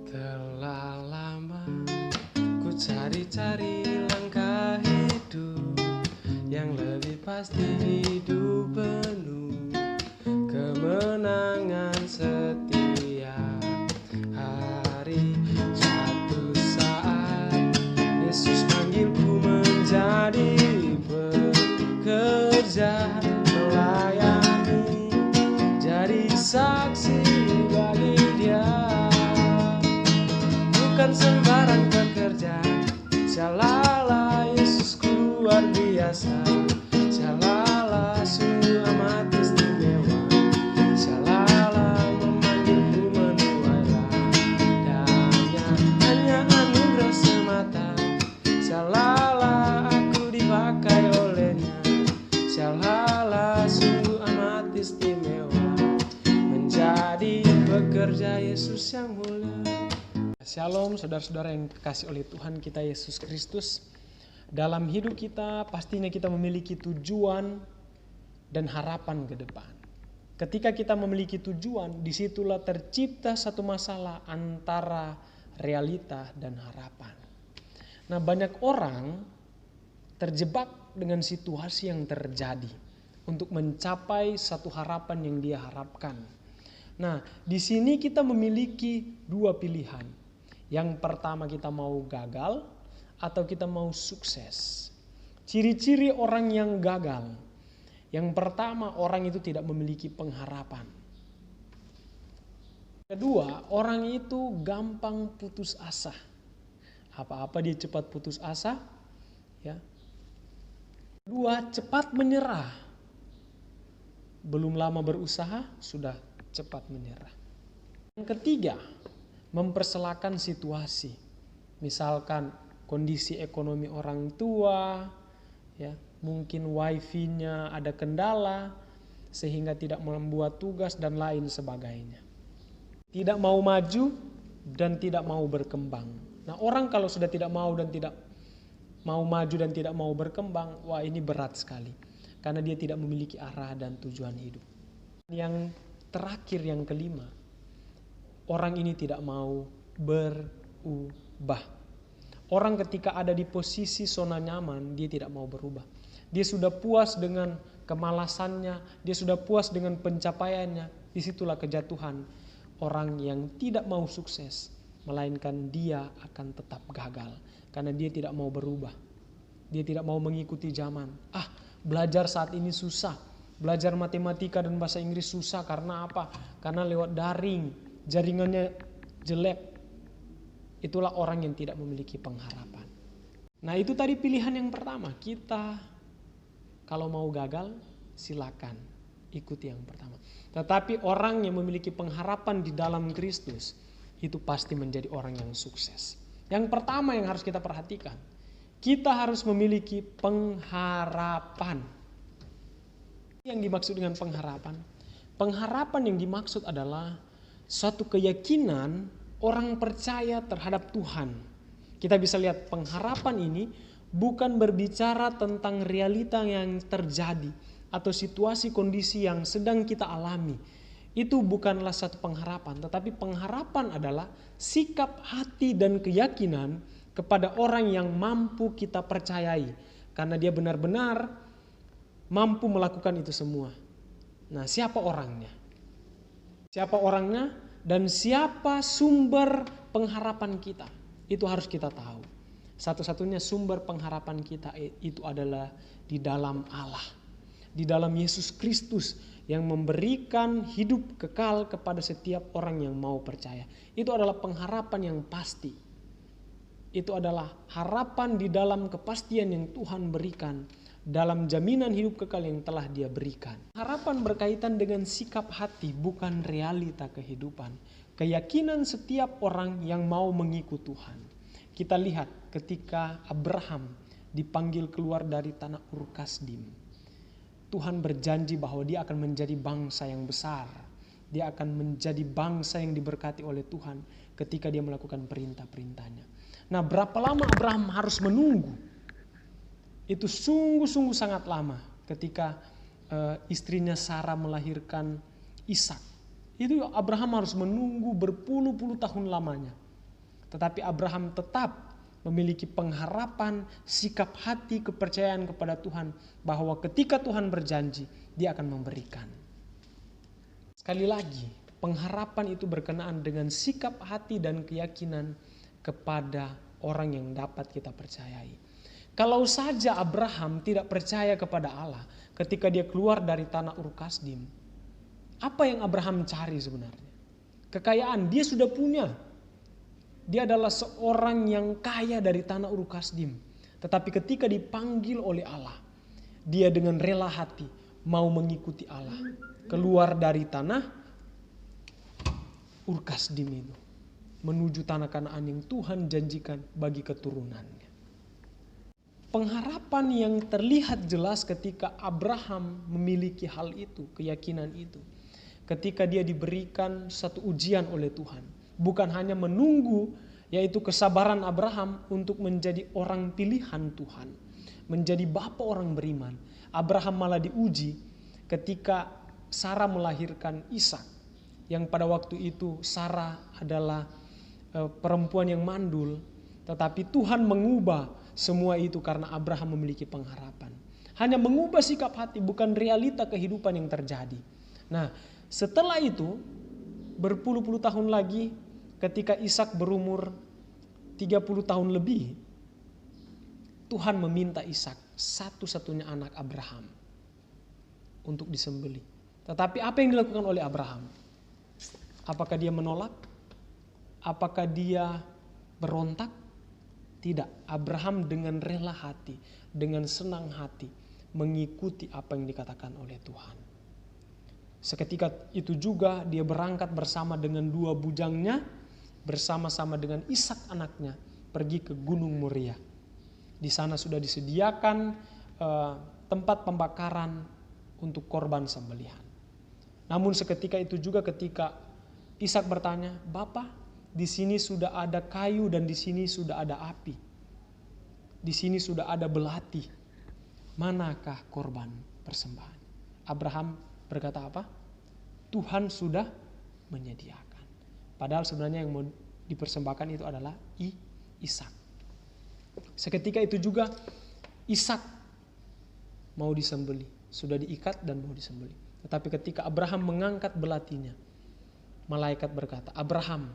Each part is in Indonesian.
Telah lama ku cari-cari langkah hidup yang lebih pasti, hidup penuh kemenangan setiap hari. Suatu saat Yesus panggilku menjadi pekerja, melayani, jadi saksi bagi Dia. Bukan sembarang pekerja, jalalah Yesusku luar biasa. Jalalah sungguh amat istimewa. Jalalah memanggilku menuai ladangnya, hanya anugerah semata. Jalalah aku dipakai olehnya. Jalalah sungguh amat istimewa, menjadi pekerja Yesus yang mulia. Shalom saudara-saudara yang dikasihi oleh Tuhan kita Yesus Kristus. Dalam hidup kita pastinya kita memiliki tujuan dan harapan ke depan. Ketika kita memiliki tujuan, disitulah tercipta satu masalah antara realita dan harapan. Nah, banyak orang terjebak dengan situasi yang terjadi untuk mencapai satu harapan yang dia harapkan. Nah, di sini kita memiliki dua pilihan. Yang pertama, kita mau gagal atau kita mau sukses. Ciri-ciri orang yang gagal. Yang pertama, orang itu tidak memiliki pengharapan. Kedua, orang itu gampang putus asa. Apa-apa dia cepat putus asa, ya. Kedua, cepat menyerah. Belum lama berusaha, sudah cepat menyerah. Yang ketiga, mempersalahkan situasi. Misalkan kondisi ekonomi orang tua, ya, mungkin wifi-nya ada kendala sehingga tidak membuat tugas dan lain sebagainya. Tidak mau maju dan tidak mau berkembang. Nah, orang kalau sudah tidak mau dan tidak mau maju dan tidak mau berkembang, wah ini berat sekali. Karena dia tidak memiliki arah dan tujuan hidup. Yang terakhir, yang kelima, orang ini tidak mau berubah. Orang ketika ada di posisi zona nyaman, dia tidak mau berubah. Dia sudah puas dengan kemalasannya, dia sudah puas dengan pencapaiannya. Disitulah kejatuhan orang yang tidak mau sukses, melainkan dia akan tetap gagal. Karena dia tidak mau berubah. Dia tidak mau mengikuti zaman. Belajar saat ini susah. Belajar matematika dan bahasa Inggris susah. Karena apa? Karena lewat daring, jaringannya jelek. Itulah orang yang tidak memiliki pengharapan. Nah, itu tadi pilihan yang pertama. Kita kalau mau gagal, silakan ikuti yang pertama. Tetapi orang yang memiliki pengharapan di dalam Kristus, itu pasti menjadi orang yang sukses. Yang pertama yang harus kita perhatikan, kita harus memiliki pengharapan. Yang dimaksud dengan pengharapan? Pengharapan yang dimaksud adalah suatu keyakinan orang percaya terhadap Tuhan. Kita bisa lihat pengharapan ini bukan berbicara tentang realita yang terjadi atau situasi kondisi yang sedang kita alami. Itu bukanlah satu pengharapan, tetapi pengharapan adalah sikap hati dan keyakinan kepada orang yang mampu kita percayai. Karena dia benar-benar mampu melakukan itu semua. Nah, siapa orangnya? Siapa orangnya? Dan siapa sumber pengharapan kita? Itu harus kita tahu. Satu-satunya sumber pengharapan kita itu adalah di dalam Allah. Di dalam Yesus Kristus yang memberikan hidup kekal kepada setiap orang yang mau percaya. Itu adalah pengharapan yang pasti. Itu adalah harapan di dalam kepastian yang Tuhan berikan. Dalam jaminan hidup kekal yang telah Dia berikan. Harapan berkaitan dengan sikap hati, bukan realita kehidupan. Keyakinan setiap orang yang mau mengikut Tuhan. Kita lihat ketika Abraham dipanggil keluar dari tanah Ur Kasdim. Tuhan berjanji bahwa dia akan menjadi bangsa yang besar. Dia akan menjadi bangsa yang diberkati oleh Tuhan ketika dia melakukan perintah-perintahnya. Nah, berapa lama Abraham harus menunggu? Itu sungguh-sungguh sangat lama ketika istrinya Sarah melahirkan Ishak. Itu Abraham harus menunggu berpuluh-puluh tahun lamanya. Tetapi Abraham tetap memiliki pengharapan, sikap hati, kepercayaan kepada Tuhan bahwa ketika Tuhan berjanji, Dia akan memberikan. Sekali lagi, pengharapan itu berkenaan dengan sikap hati dan keyakinan kepada orang yang dapat kita percayai. Kalau saja Abraham tidak percaya kepada Allah ketika dia keluar dari tanah Ur Kasdim, apa yang Abraham cari sebenarnya? Kekayaan dia sudah punya. Dia adalah seorang yang kaya dari tanah Ur Kasdim. Tetapi ketika dipanggil oleh Allah, dia dengan rela hati mau mengikuti Allah. Keluar dari tanah Ur Kasdim itu. Menuju tanah Kanaan yang Tuhan janjikan bagi keturunannya. Pengharapan yang terlihat jelas ketika Abraham memiliki hal itu, keyakinan itu. Ketika dia diberikan satu ujian oleh Tuhan. Bukan hanya menunggu, yaitu kesabaran Abraham untuk menjadi orang pilihan Tuhan. Menjadi bapa orang beriman. Abraham malah diuji ketika Sarah melahirkan Ishak. Yang pada waktu itu Sarah adalah perempuan yang mandul. Tetapi Tuhan mengubah semua itu karena Abraham memiliki pengharapan. Hanya mengubah sikap hati, bukan realita kehidupan yang terjadi. Nah, setelah itu berpuluh-puluh tahun lagi ketika Ishak berumur 30 tahun lebih, Tuhan meminta Ishak, satu-satunya anak Abraham, untuk disembelih. Tetapi apa yang dilakukan oleh Abraham? Apakah dia menolak? Apakah dia berontak? Tidak. Abraham dengan rela hati, dengan senang hati mengikuti apa yang dikatakan oleh Tuhan. Seketika itu juga dia berangkat bersama dengan dua bujangnya, bersama-sama dengan Ishak anaknya, pergi ke Gunung Moria. Di sana sudah disediakan tempat pembakaran untuk korban sembelihan. Namun seketika itu juga ketika Ishak bertanya, "Bapa, di sini sudah ada kayu dan di sini sudah ada api. Di sini sudah ada belati. Manakah korban persembahan?" Abraham berkata apa? Tuhan sudah menyediakan. Padahal sebenarnya yang mau dipersembahkan itu adalah Ishak. Seketika itu juga Ishak mau disembelih. Sudah diikat dan mau disembelih. Tetapi ketika Abraham mengangkat belatinya, malaikat berkata, "Abraham,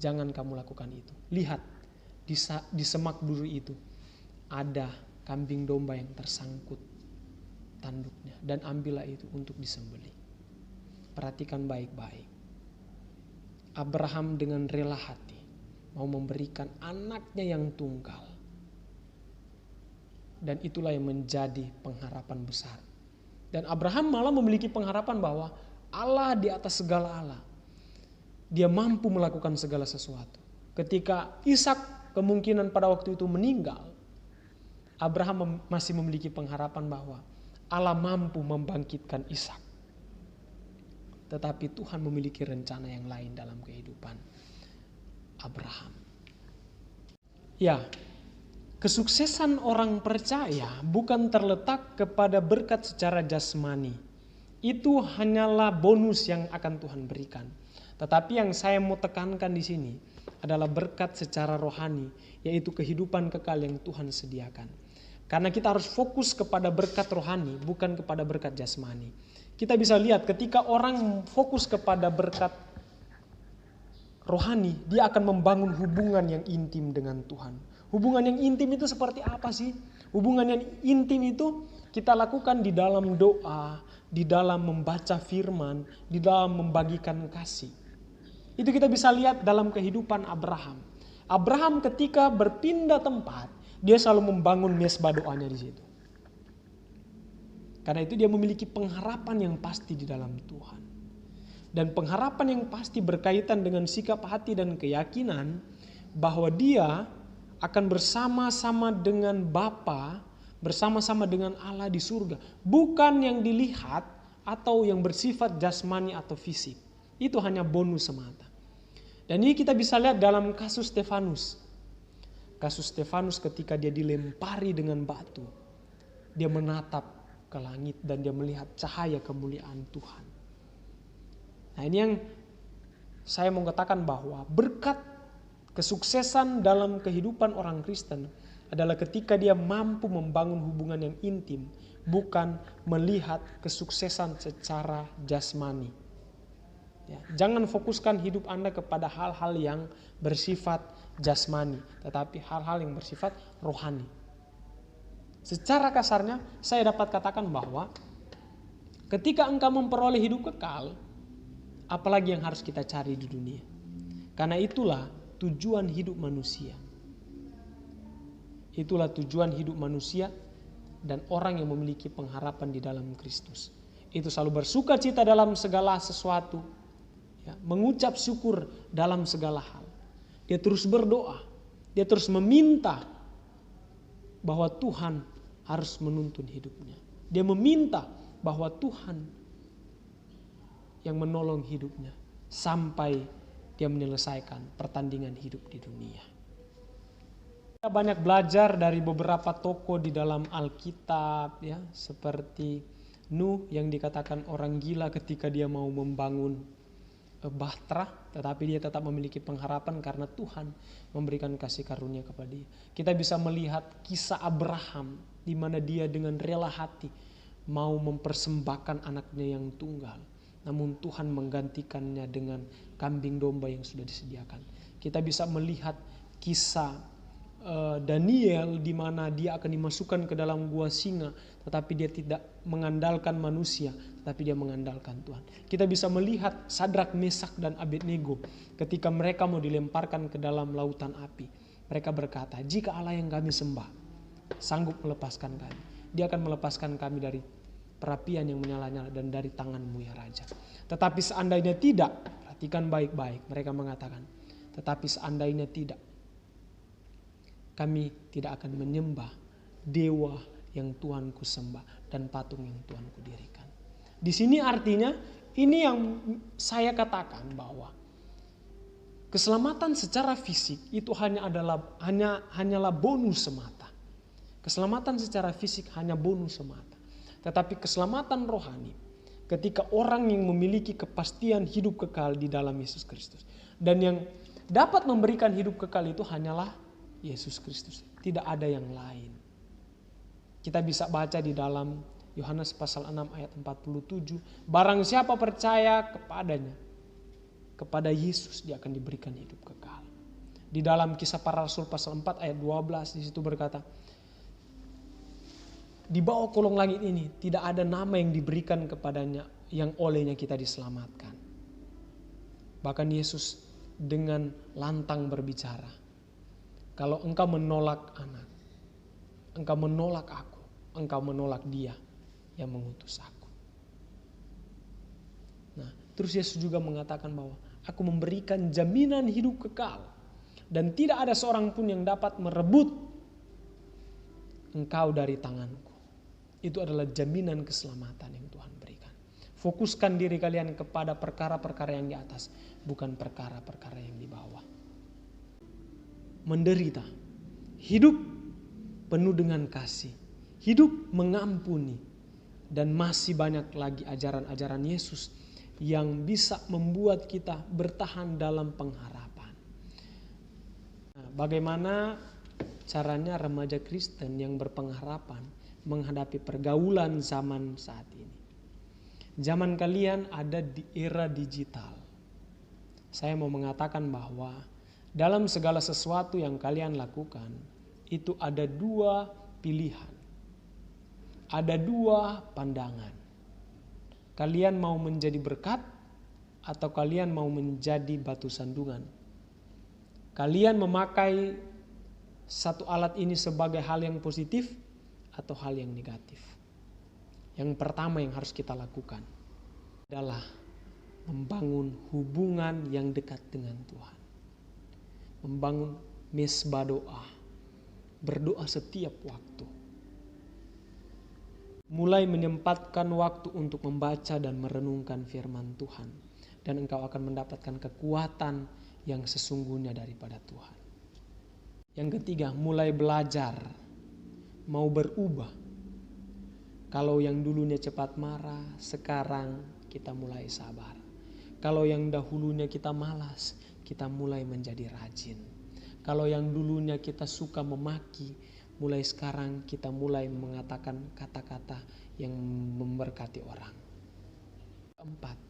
jangan kamu lakukan itu. Lihat, di semak duri itu ada kambing domba yang tersangkut tanduknya, dan ambillah itu untuk disembelih." Perhatikan baik-baik. Abraham dengan rela hati mau memberikan anaknya yang tunggal. Dan itulah yang menjadi pengharapan besar. Dan Abraham malah memiliki pengharapan bahwa Allah di atas segala Allah. Dia mampu melakukan segala sesuatu. Ketika Ishak kemungkinan pada waktu itu meninggal, Abraham masih memiliki pengharapan bahwa Allah mampu membangkitkan Ishak. Tetapi Tuhan memiliki rencana yang lain dalam kehidupan Abraham. Ya, kesuksesan orang percaya bukan terletak kepada berkat secara jasmani. Itu hanyalah bonus yang akan Tuhan berikan. Tetapi yang saya mau tekankan di sini adalah berkat secara rohani, yaitu kehidupan kekal yang Tuhan sediakan. Karena kita harus fokus kepada berkat rohani, bukan kepada berkat jasmani. Kita bisa lihat ketika orang fokus kepada berkat rohani, dia akan membangun hubungan yang intim dengan Tuhan. Hubungan yang intim itu seperti apa sih? Hubungan yang intim itu kita lakukan di dalam doa, di dalam membaca firman, di dalam membagikan kasih. Itu kita bisa lihat dalam kehidupan Abraham. Abraham ketika berpindah tempat, dia selalu membangun mesbah doanya di situ. Karena itu dia memiliki pengharapan yang pasti di dalam Tuhan. Dan pengharapan yang pasti berkaitan dengan sikap hati dan keyakinan bahwa dia akan bersama-sama dengan Bapa, bersama-sama dengan Allah di surga. Bukan yang dilihat atau yang bersifat jasmani atau fisik. Itu hanya bonus semata. Dan ini kita bisa lihat dalam kasus Stefanus. Kasus Stefanus ketika dia dilempari dengan batu. Dia menatap ke langit dan dia melihat cahaya kemuliaan Tuhan. Nah, ini yang saya mau katakan bahwa berkat kesuksesan dalam kehidupan orang Kristen adalah ketika dia mampu membangun hubungan yang intim, bukan melihat kesuksesan secara jasmani. Ya, jangan fokuskan hidup Anda kepada hal-hal yang bersifat jasmani, tetapi hal-hal yang bersifat rohani. Secara kasarnya, saya dapat katakan bahwa ketika engkau memperoleh hidup kekal, apalagi yang harus kita cari di dunia? Karena itulah tujuan hidup manusia. Itulah tujuan hidup manusia dan orang yang memiliki pengharapan di dalam Kristus. Itu selalu bersuka cita dalam segala sesuatu, ya, mengucap syukur dalam segala hal. Dia terus berdoa, dia terus meminta bahwa Tuhan harus menuntun hidupnya. Dia meminta bahwa Tuhan yang menolong hidupnya sampai dia menyelesaikan pertandingan hidup di dunia. Kita banyak belajar dari beberapa tokoh di dalam Alkitab, ya, seperti Nuh yang dikatakan orang gila ketika dia mau membangun bahtera, tetapi dia tetap memiliki pengharapan karena Tuhan memberikan kasih karunia kepada dia. Kita bisa melihat kisah Abraham di mana dia dengan rela hati mau mempersembahkan anaknya yang tunggal, namun Tuhan menggantikannya dengan kambing domba yang sudah disediakan. Kita bisa melihat kisah Daniel di mana dia akan dimasukkan ke dalam gua singa, tetapi dia tidak mengandalkan manusia, tetapi dia mengandalkan Tuhan. Kita bisa melihat Sadrak, Mesak, dan Abednego ketika mereka mau dilemparkan ke dalam lautan api. Mereka berkata, jika Allah yang kami sembah sanggup melepaskan kami, dia akan melepaskan kami dari perapian yang menyala-nyala dan dari tanganmu ya Raja. Tetapi seandainya tidak, perhatikan baik-baik, mereka mengatakan, tetapi seandainya tidak, kami tidak akan menyembah dewa yang Tuhanku sembah dan patung yang Tuhanku dirikan. Di sini artinya, ini yang saya katakan bahwa keselamatan secara fisik itu hanyalah bonus semata. Keselamatan secara fisik hanya bonus semata. Tetapi keselamatan rohani ketika orang yang memiliki kepastian hidup kekal di dalam Yesus Kristus. Dan yang dapat memberikan hidup kekal itu hanyalah Yesus Kristus. Tidak ada yang lain. Kita bisa baca di dalam Yohanes pasal 6 ayat 47. Barang siapa percaya kepadanya, kepada Yesus, dia akan diberikan hidup kekal. Di dalam Kisah Para Rasul pasal 4 ayat 12 di situ berkata, di bawah kolong langit ini tidak ada nama yang diberikan kepadanya yang olehnya kita diselamatkan. Bahkan Yesus dengan lantang berbicara, kalau engkau menolak anak, engkau menolak aku, engkau menolak dia yang mengutus aku. Nah, terus Yesus juga mengatakan bahwa aku memberikan jaminan hidup kekal dan tidak ada seorang pun yang dapat merebut engkau dari tanganku. Itu adalah jaminan keselamatan yang Tuhan berikan. Fokuskan diri kalian kepada perkara-perkara yang di atas, bukan perkara-perkara yang di bawah. Menderita, hidup penuh dengan kasih, hidup mengampuni, dan masih banyak lagi ajaran-ajaran Yesus yang bisa membuat kita bertahan dalam pengharapan. Nah, bagaimana caranya remaja Kristen yang berpengharapan menghadapi pergaulan zaman saat ini? Zaman kalian ada di era digital. Saya mau mengatakan bahwa dalam segala sesuatu yang kalian lakukan, itu ada dua pilihan. Ada dua pandangan. Kalian mau menjadi berkat atau kalian mau menjadi batu sandungan. Kalian memakai satu alat ini sebagai hal yang positif atau hal yang negatif. Yang pertama yang harus kita lakukan adalah membangun hubungan yang dekat dengan Tuhan. Membangun mesbah doa, berdoa setiap waktu. Mulai menyempatkan waktu untuk membaca dan merenungkan firman Tuhan. Dan engkau akan mendapatkan kekuatan yang sesungguhnya daripada Tuhan. Yang ketiga, mulai belajar, mau berubah. Kalau yang dulunya cepat marah, sekarang kita mulai sabar. Kalau yang dahulunya kita malas, kita mulai menjadi rajin. Kalau yang dulunya kita suka memaki, mulai sekarang kita mulai mengatakan kata-kata yang memberkati orang. Keempat,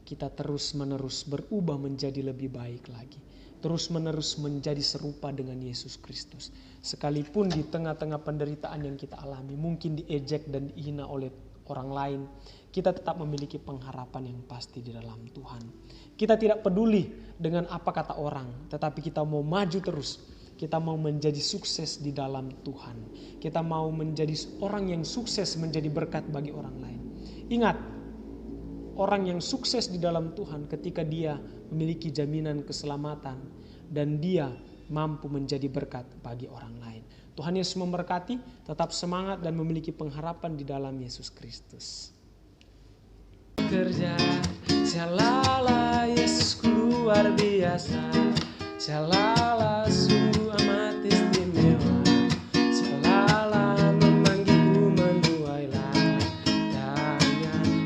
kita terus-menerus berubah menjadi lebih baik lagi. Terus-menerus menjadi serupa dengan Yesus Kristus. Sekalipun di tengah-tengah penderitaan yang kita alami, mungkin diejek dan dihina oleh orang lain, kita tetap memiliki pengharapan yang pasti di dalam Tuhan. Kita tidak peduli dengan apa kata orang, tetapi kita mau maju terus. Kita mau menjadi sukses di dalam Tuhan. Kita mau menjadi orang yang sukses, menjadi berkat bagi orang lain. Ingat, orang yang sukses di dalam Tuhan ketika dia memiliki jaminan keselamatan dan dia mampu menjadi berkat bagi orang lain. Tuhan Yesus memberkati, tetap semangat dan memiliki pengharapan di dalam Yesus Kristus. Kerja, Syalala Yesusku luar biasa, Syalala sungguh amat istimewa, Syalala memanggilku menuailah,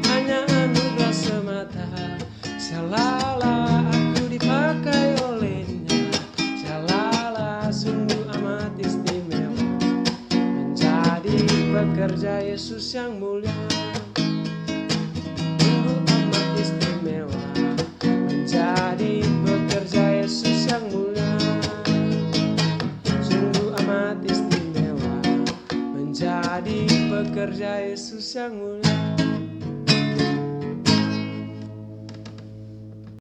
hanya anugerah semata, Syalala aku dipakai olehnya, Syalala sungguh amat istimewa, menjadi pekerja Yesus yang mulia. Menjadi pekerja Yesus yang mulia, sungguh amat istimewa. Menjadi pekerja Yesus yang mulia.